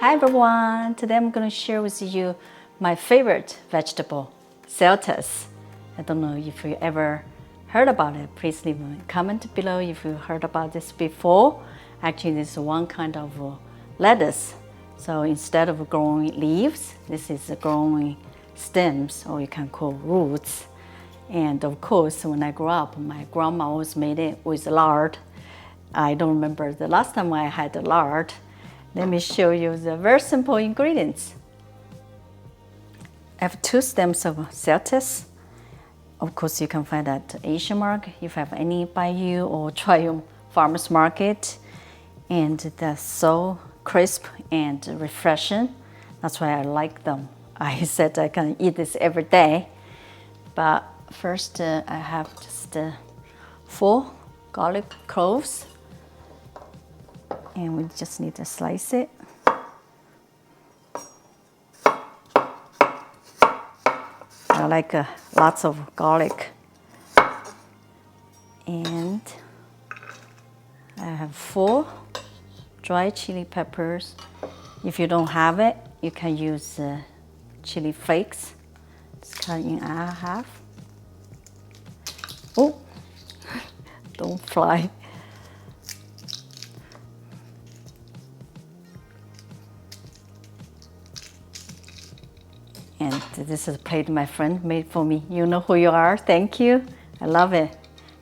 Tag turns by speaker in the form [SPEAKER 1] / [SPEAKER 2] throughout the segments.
[SPEAKER 1] Hi everyone! Today I'm going to share with you my favorite vegetable, celtuce. I don't know if you ever heard about it. Please leave a comment below if you heard about this before. Actually, this is one kind of lettuce. So instead of growing leaves, this is growing stems, or you can call roots. And of course, when I grew up, my grandma always made it with lard. I don't remember the last time I had lard. Let me show you the very simple ingredients. I have 2 stems of celtuce. Of course, you can find that at Asian market if you have any by you, or try your farmer's market. And they're so crisp and refreshing. That's why I like them. I said I can eat this every day. But first, I have just 4 garlic cloves. And we just need to slice it. I like lots of garlic. And I have 4 dry chili peppers. If you don't have it, you can use chili flakes. Just cut in half. Oh, don't fly. And this is a plate my friend made for me. You know who you are. Thank you. I love it.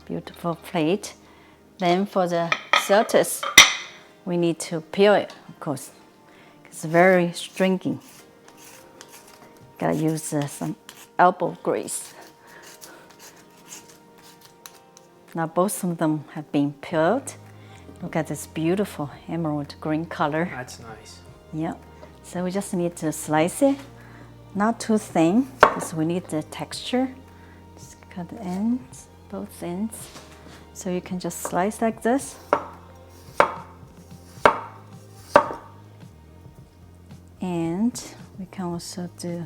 [SPEAKER 1] Beautiful plate. Then for the celtuce, we need to peel it, of course. It's very stringy. Gotta use some elbow grease. Now both of them have been peeled. Look at this beautiful emerald green color.
[SPEAKER 2] That's nice.
[SPEAKER 1] Yeah. So we just need to slice it. Not too thin, because we need the texture. Just cut the ends, both ends. So you can just slice like this. And we can also do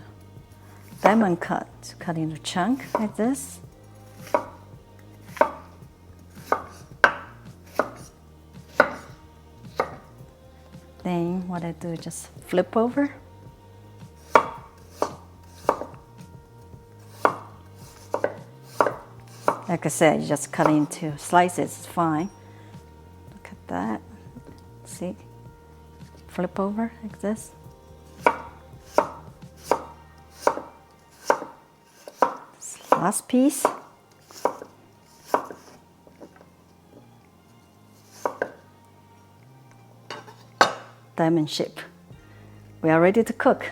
[SPEAKER 1] diamond cut into chunk like this. Then what I do is just flip over. Like I said, you just cut into slices, it's fine. Look at that. See? Flip over like this. This last piece. Diamond shape. We are ready to cook.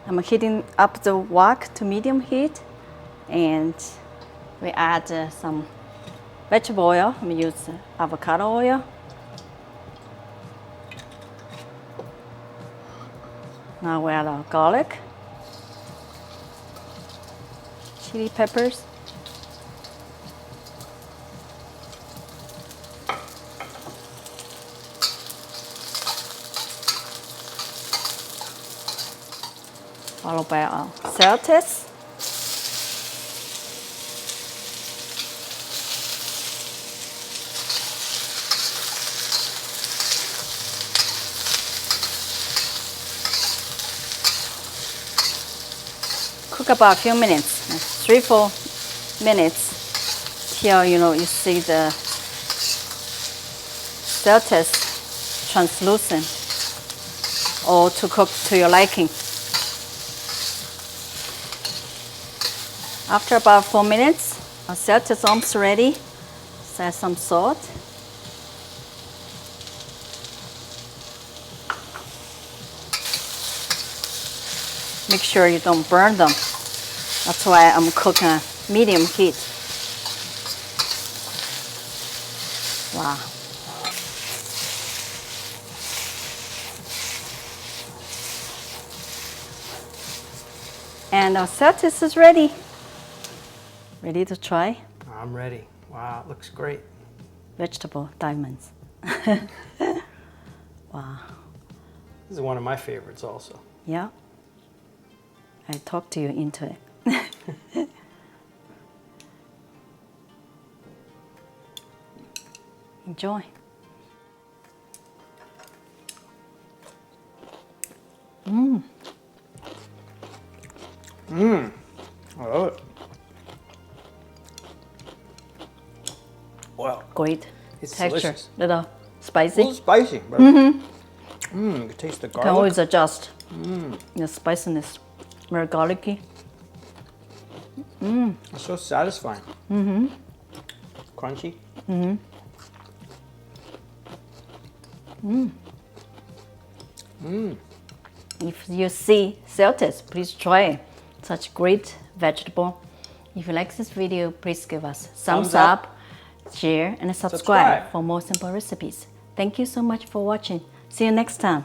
[SPEAKER 1] I'm heating up the wok to medium heat, and we add some vegetable oil. I'm going to use avocado oil. Now we add our garlic, chili peppers, followed by our celtuce. Cook about a few minutes, 3-4 minutes, till you see the celtuce translucent, or to cook to your liking. After about 4 minutes, our celtuce is almost ready. Let's add some salt. Make sure you don't burn them. That's why I'm cooking at medium heat. Wow. And our celtuce is ready. Ready to try?
[SPEAKER 2] I'm ready. Wow, it looks great.
[SPEAKER 1] Vegetable diamonds. Wow.
[SPEAKER 2] This is one of my favorites also.
[SPEAKER 1] Yeah. I talked to you into it. Enjoy.
[SPEAKER 2] I love it. Wow.
[SPEAKER 1] Great
[SPEAKER 2] It's
[SPEAKER 1] texture.
[SPEAKER 2] delicious.
[SPEAKER 1] Little
[SPEAKER 2] A
[SPEAKER 1] spicy.
[SPEAKER 2] little spicy, but you can taste the
[SPEAKER 1] Can
[SPEAKER 2] garlic.
[SPEAKER 1] always adjust the spiciness. Very garlicky.
[SPEAKER 2] It's so satisfying. Crunchy.
[SPEAKER 1] If you see Celtis, please try such great vegetable. If you like this video, please give us thumbs
[SPEAKER 2] Thumbs up.
[SPEAKER 1] up, share, and subscribe
[SPEAKER 2] Subscribe.
[SPEAKER 1] for more simple recipes. Thank you so much for watching. See you next time.